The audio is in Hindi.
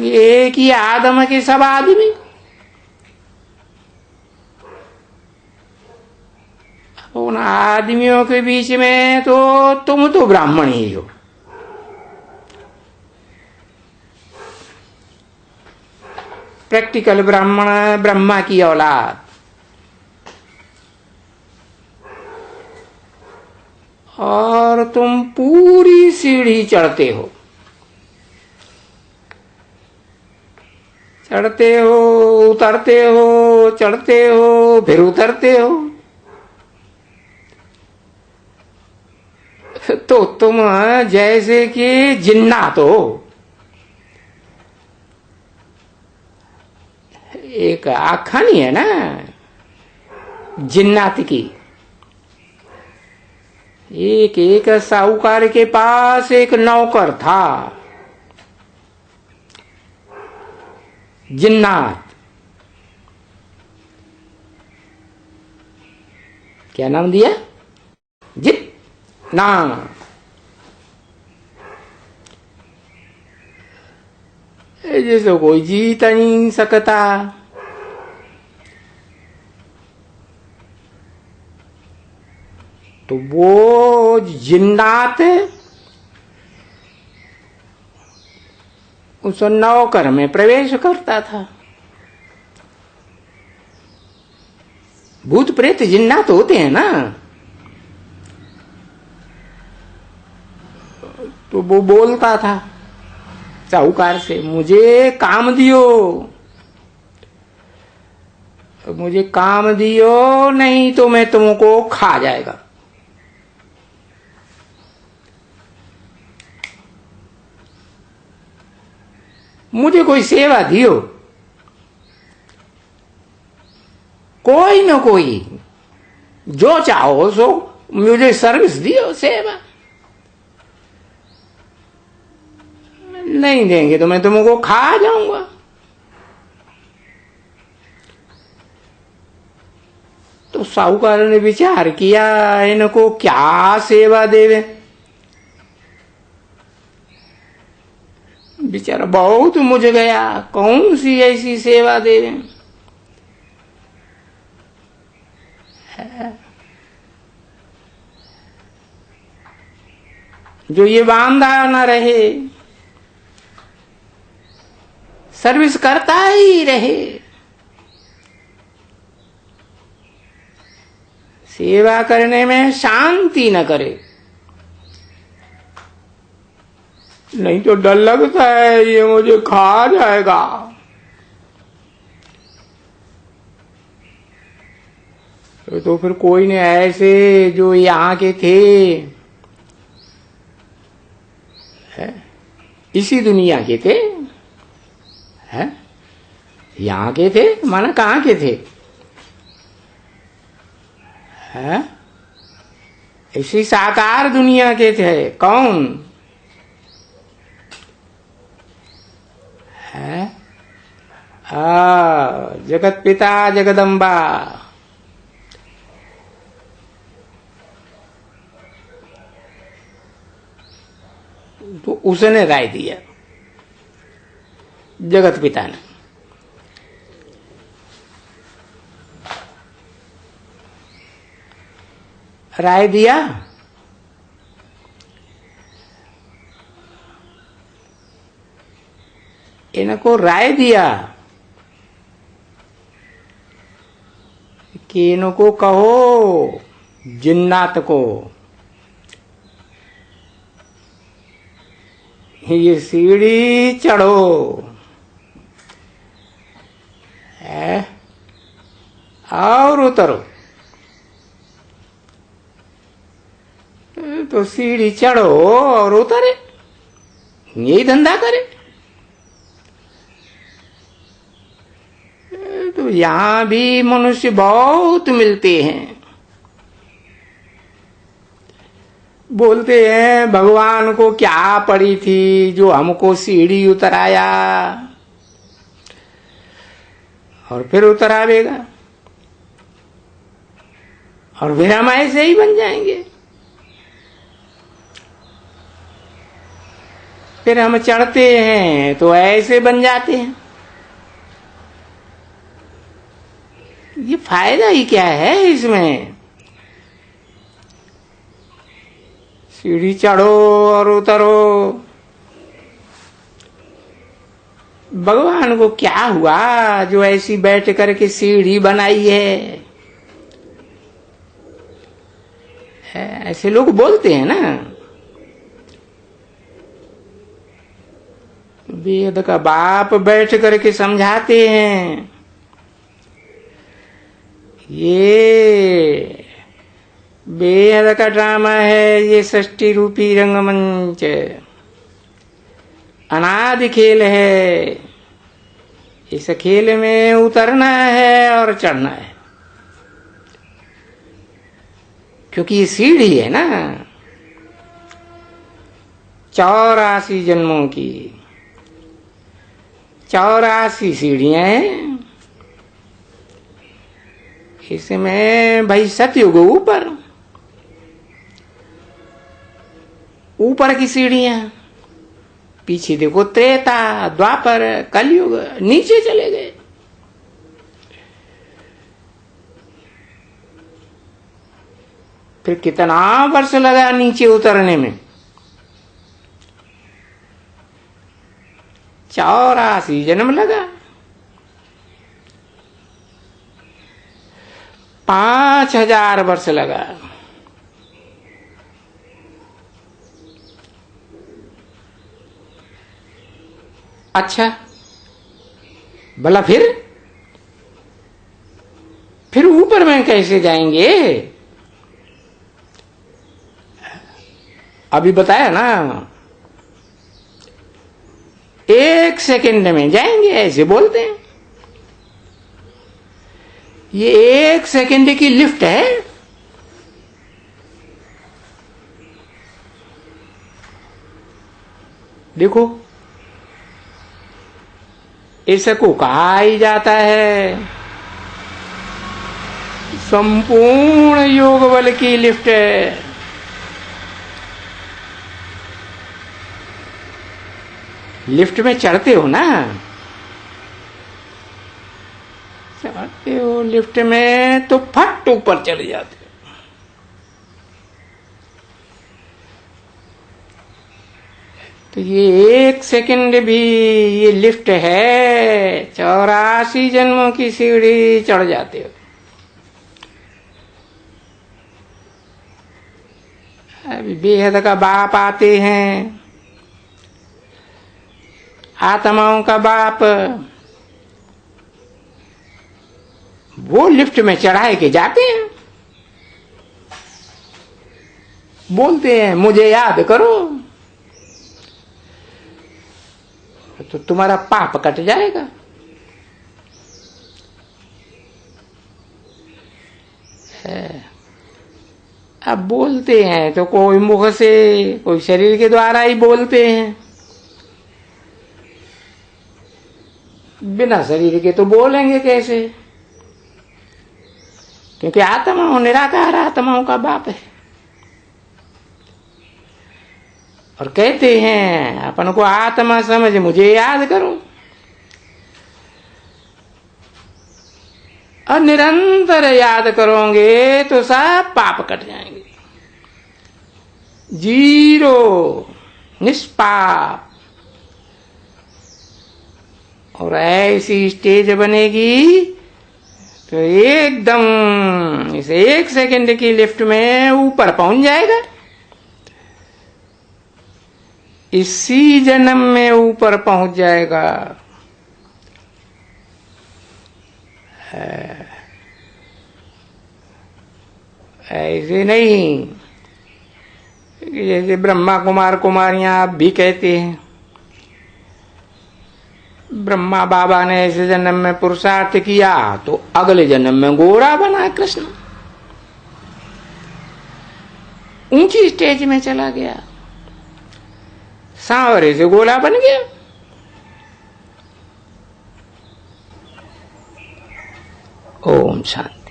एक ही आदम के सब आदमी। उन आदमियों के बीच में तो तुम तो ब्राह्मण ही हो। प्रैक्टिकल ब्राह्मण, ब्रह्मा की औलाद। और तुम पूरी सीढ़ी चढ़ते हो, चढ़ते हो, उतरते हो, चढ़ते हो, फिर उतरते हो। तो तुम जैसे कि जिन्नात हो। एक आखानी है ना जिन्नात की। एक साहूकार के पास एक नौकर था, जिन्नात। क्या नाम दिया? जित ना। जैसे कोई जीत नहीं सकता। तो वो जिन्नात उस नौकर में प्रवेश करता था। भूत प्रेत जिन्नात होते हैं ना, तो वो बोलता था साहूकार से, मुझे काम दियो, मुझे काम दियो, नहीं तो मैं तुमको खा जाएगा। मुझे कोई सेवा दियो, कोई न कोई, जो चाहो सो मुझे सर्विस दियो, सेवा। नहीं देंगे तो मैं तुमको खा जाऊंगा। तो साहूकार ने विचार किया, इनको क्या सेवा देवे। बेचारा बहुत मुझ गया, कौन सी ऐसी सेवा देवे। जो ये बांधा न रहे, सर्विस करता ही रहे, सेवा करने में शांति न करे। नहीं तो डर लगता है ये मुझे खा जाएगा। तो फिर कोई ने ऐसे जो यहाँ के थे, इसी दुनिया के थे, यहाँ के थे, माना कहाँ के थे, इसी साकार दुनिया के थे। कौन है? जगत पिता जगदम्बा। तो उसने राय दिया, जगत पिता ने। राय दिया, इनको राय दिया कि इनको कहो जिन्नात को, ये सीढ़ी चढ़ो, और उतरो। तो सीढ़ी चढ़ो और उतरे, यही धंधा करे। तो यहां भी मनुष्य बहुत मिलते हैं। बोलते हैं भगवान को क्या पड़ी थी जो हमको सीढ़ी उतराया और फिर उतरावेगा, और फिर हम ऐसे ही बन जाएंगे। फिर हम चढ़ते हैं तो ऐसे बन जाते हैं। ये फायदा ही क्या है इसमें? सीढ़ी चढ़ो और उतरो। भगवान को क्या हुआ जो ऐसी बैठ करके सीढ़ी बनाई है? ऐसे लोग बोलते हैं ना। वेद का बाप बैठ करके समझाते हैं, ये वेद का ड्रामा है, ये सृष्टि रूपी रंगमंच अनादि खेल है। इस खेल में उतरना है और चढ़ना है, क्योंकि ये सीढ़ी है ना 84 जन्मों की। 84 सीढ़ियां हैं। इसमें भाई सतयुग ऊपर की सीढ़ियां, पीछे देखो त्रेता, द्वापर, कलयुग, नीचे चले गए। फिर कितना वर्ष लगा नीचे उतरने में? 84 जन्म लगा। 5000 वर्ष लगा। अच्छा, भला फिर ऊपर में कैसे जाएंगे? अभी बताया ना, 1 सेकंड में जाएंगे, ऐसे बोलते हैं। ये 1 सेकंड की लिफ्ट है। देखो, इसको कहा ही जाता है संपूर्ण योग बल की लिफ्ट है। लिफ्ट में चढ़ते हो ना, चढ़ते हो लिफ्ट में तो फट ऊपर चढ़ जाते हो। तो ये 1 सेकंड भी ये लिफ्ट है, 84 जन्मों की सीढ़ी चढ़ जाते हो। अभी बेहद का बाप आते हैं, आत्माओं का बाप, वो लिफ्ट में चढ़ाए के जाते हैं, बोलते हैं मुझे याद करो, तो तुम्हारा पाप कट जाएगा। अब बोलते हैं तो कोई मुख से, कोई शरीर के द्वारा ही बोलते हैं, बिना शरीर के तो बोलेंगे कैसे? क्योंकि आत्मा निराकार आत्माओं का बाप है। और कहते हैं अपन को आत्मा समझ मुझे याद करो, और निरंतर याद करोगे तो सब पाप कट जाएंगे। 0 निष्पाप। और ऐसी स्टेज बनेगी तो एकदम इस 1 सेकंड की लिफ्ट में ऊपर पहुंच जाएगा। इसी जन्म में ऊपर पहुंच जाएगा। ऐसे नहीं जैसे ब्रह्मा कुमार कुमारियां आप भी कहते हैं, ब्रह्मा बाबा ने ऐसे जन्म में पुरुषार्थ किया तो अगले जन्म में गोरा बना कृष्ण, ऊंची स्टेज में चला गया, सांवरे से गोला बन गया। ओम शांति।